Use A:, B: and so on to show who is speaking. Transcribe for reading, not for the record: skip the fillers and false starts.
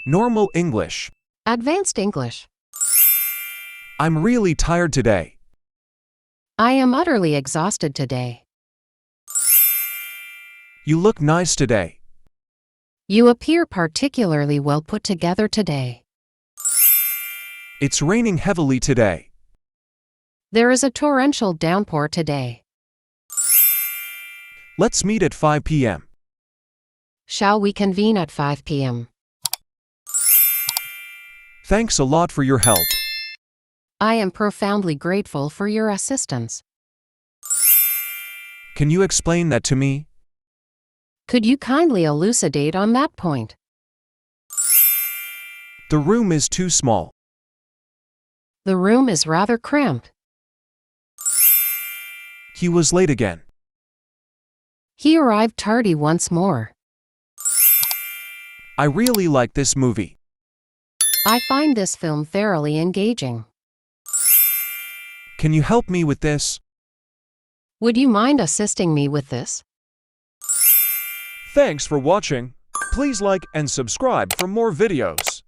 A: Normal English.
B: Advanced English.
A: I'm really tired today.
B: I am utterly exhausted today.
A: You look nice today.
B: You appear particularly well put together today.
A: It's raining heavily today.
B: There is a torrential downpour today.
A: Let's meet at 5 p.m.
B: Shall we convene at 5 p.m.?
A: Thanks a lot for your help.
B: I am profoundly grateful for your assistance.
A: Can you explain that to me?
B: Could you kindly elucidate on that point?
A: The room is too small.
B: The room is rather cramped.
A: He was late again.
B: He arrived tardy once more.
A: I really like this movie.
B: I find this film thoroughly engaging.
A: Can you help me with this?
B: Would you mind assisting me with this?
A: Thanks for watching. Please like and subscribe for more videos.